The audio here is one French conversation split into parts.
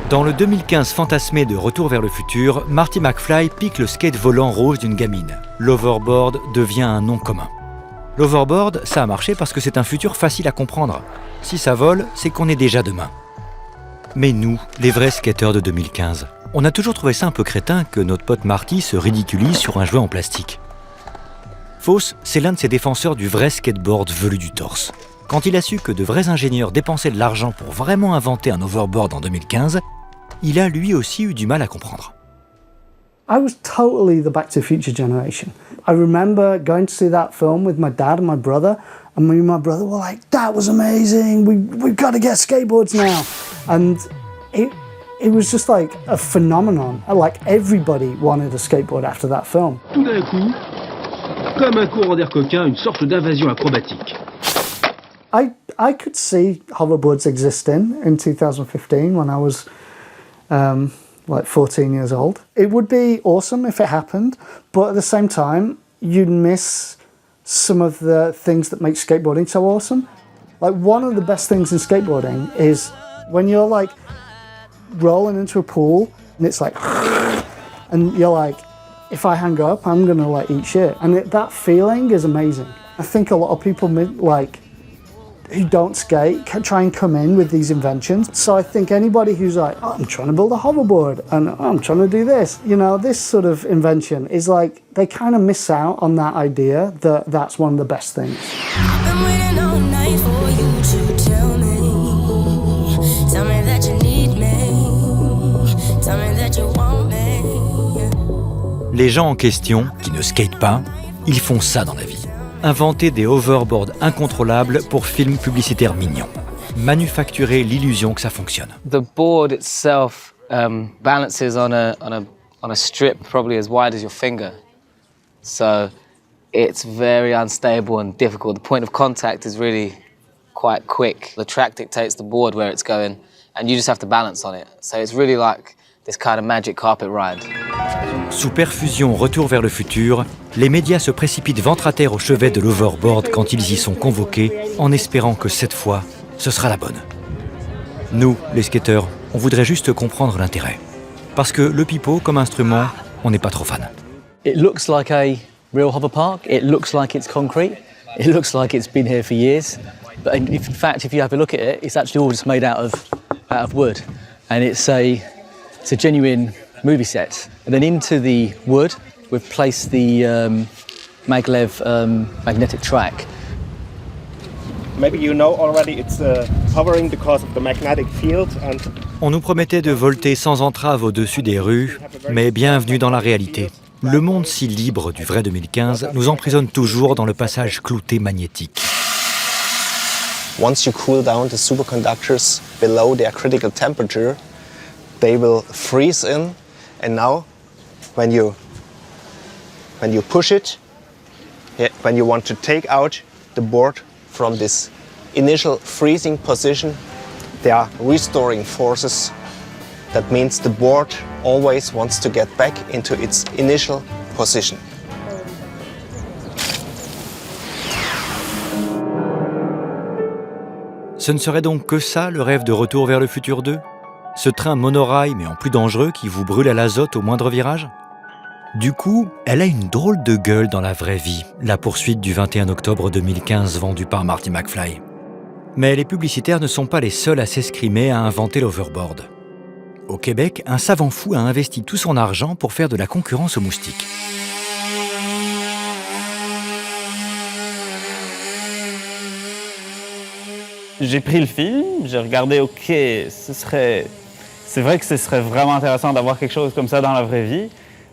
Dans le 2015 fantasmé de Retour vers le futur, Marty McFly pique le skate volant rose d'une gamine. L'overboard devient un nom commun. L'overboard, ça a marché parce que c'est un futur facile à comprendre. Si ça vole, c'est qu'on est déjà demain. Mais nous, les vrais skateurs de 2015, on a toujours trouvé ça un peu crétin que notre pote Marty se ridiculise sur un jouet en plastique. Foss, c'est l'un de ces défenseurs du vrai skateboard velu du torse. Quand il a su que de vrais ingénieurs dépensaient de l'argent pour vraiment inventer un overboard en 2015, il a lui aussi eu du mal à comprendre. I was totally the Back to the Future generation. I remember going to see that film with my dad and my brother, and me and my brother were like, "That was amazing! We've got to get skateboards now!" And it was just like a phenomenon. Like everybody wanted a skateboard after that film. Tout d'un coup, comme un courant d'air coquin, une sorte d'invasion acrobatique. I could see hoverboards existing in 2015 when I was like 14 years old. It would be awesome if it happened, but at the same time, you'd miss some of the things that make skateboarding so awesome. Like one of the best things in skateboarding is when you're like rolling into a pool and it's like, and you're like, if I hang up, I'm gonna like eat shit. And that feeling is amazing. I think a lot of people like who don't skate can try and come in with these inventions. So I think anybody who's like, oh, I'm trying to build a hoverboard and I'm trying to do this, you know, this sort of invention is like, they kind of miss out on that idea that that's one of the best things. I'm waiting all night for you to tell me that you need me, tell me that you want me. Les gens en question, qui ne skatent pas, ils font ça dans la vie. Inventer des hoverboards incontrôlables pour films publicitaires mignons. Manufacturer l'illusion que ça fonctionne. The board itself balances on a strip probably as wide as your finger. So it's very unstable and difficult. The point of contact is really quite quick. The track dictates the board where it's going and you just have to balance on it. So it's really like this kind of magic carpet ride. Sous perfusion Retour vers le futur, les médias se précipitent ventre à terre au chevet de l'overboard quand ils y sont convoqués, en espérant que cette fois, ce sera la bonne. Nous, les skateurs, on voudrait juste comprendre l'intérêt. Parce que le pipeau, comme instrument, on n'est pas trop fan. It looks like a real hover park. It looks like it's concrete. It looks like it's been here for years. But in fact, if you have a look at it, it's actually all just made out of wood. And it's a genuine movie set. And then into the wood, we've placed the maglev magnetic track. Maybe you know already it's hovering because of the magnetic field and On nous promettait de volter sans entrave au-dessus des rues, mais bienvenue dans la réalité. Le monde si libre du vrai 2015 nous emprisonne toujours dans le passage clouté magnétique. Once you cool down the superconductors below their critical temperature, they will freeze in, and now when you push it, when you want to take out the board from this initial freezing position, there are restoring forces. That means the board always wants to get back into its initial position. Ce ne serait donc que ça le rêve de Retour vers le futur 2 ? Ce train monorail mais en plus dangereux qui vous brûle à l'azote au moindre virage ? Du coup, elle a une drôle de gueule dans la vraie vie, la poursuite du 21 octobre 2015 vendue par Marty McFly. Mais les publicitaires ne sont pas les seuls à s'escrimer à inventer l'overboard. Au Québec, un savant fou a investi tout son argent pour faire de la concurrence aux moustiques. J'ai pris le film, j'ai regardé, ok, c'est vrai que ce serait vraiment intéressant d'avoir quelque chose comme ça dans la vraie vie,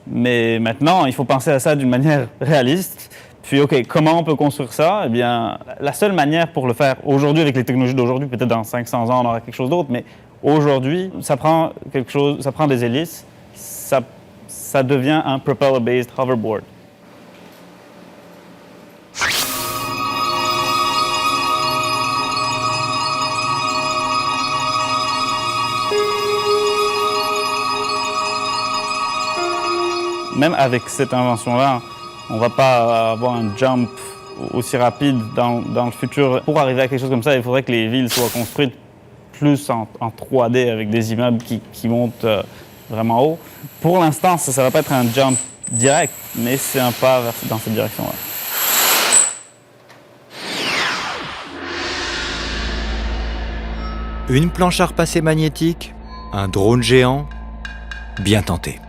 mais maintenant, il faut penser à ça d'une manière réaliste. Puis, ok, comment on peut construire ça? Eh bien, la seule manière pour le faire aujourd'hui, avec les technologies d'aujourd'hui, peut-être dans 500 ans, on aura quelque chose d'autre, mais aujourd'hui, ça prend quelque chose, ça prend des hélices, ça devient un propeller-based hoverboard. Même avec cette invention-là, on ne va pas avoir un jump aussi rapide dans le futur. Pour arriver à quelque chose comme ça, il faudrait que les villes soient construites plus en 3D avec des immeubles qui montent vraiment haut. Pour l'instant, ça ne va pas être un jump direct, mais c'est un pas dans cette direction-là. Une planche à repasser magnétique, un drone géant, bien tenté.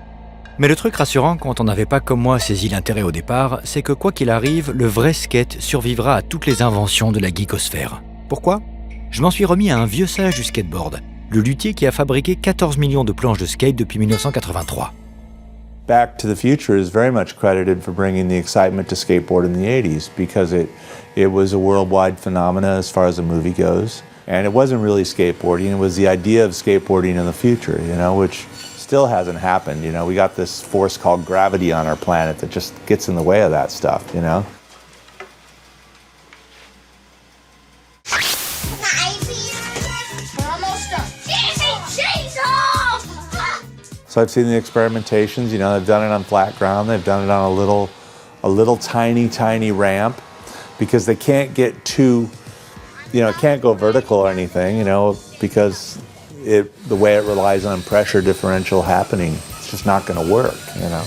Mais le truc rassurant quand on n'avait pas comme moi saisi l'intérêt au départ, c'est que quoi qu'il arrive, le vrai skate survivra à toutes les inventions de la geekosphère. Pourquoi ? Je m'en suis remis à un vieux sage du skateboard, le luthier qui a fabriqué 14 millions de planches de skate depuis 1983. Back to the Future is very much credited for bringing the excitement to skateboard in the 80s because it was a worldwide phenomena as far as the movie goes. And it wasn't really skateboarding, it was the idea of skateboarding in the future, you know, which still hasn't happened. You know, we got this force called gravity on our planet that just gets in the way of that stuff, you know? So I've seen the experimentations, you know, they've done it on flat ground, they've done it on a little tiny ramp because they can't get too, you know, it can't go vertical or anything, you know, because the way it relies on pressure differential happening, it's just not going to work, you know.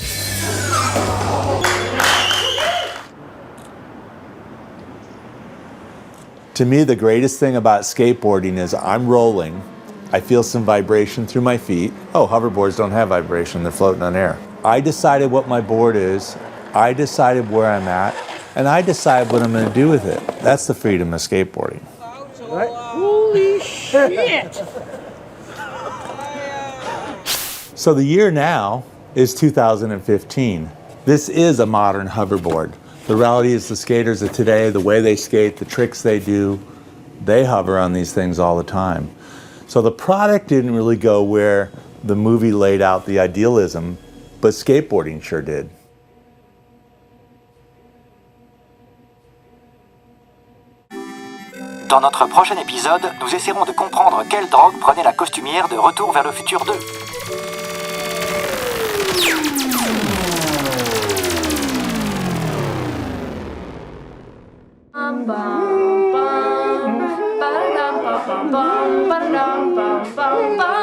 To me, the greatest thing about skateboarding is I'm rolling, I feel some vibration through my feet. Oh, hoverboards don't have vibration, they're floating on air. I decided what my board is, I decided where I'm at, and I decide what I'm going to do with it. That's the freedom of skateboarding. Right? Holy shit! So the year now is 2015. This is a modern hoverboard. The reality is the skaters of today, the way they skate, the tricks they do, they hover on these things all the time. So the product didn't really go where the movie laid out the idealism, but skateboarding sure did. Dans notre prochain épisode, nous essaierons de comprendre quelle drogue prenait la costumière de Retour vers le futur 2. Bum, bum, bum, ba-dum, bum, bum, ba-dum, bum, bum, ba-dum, bum, bum.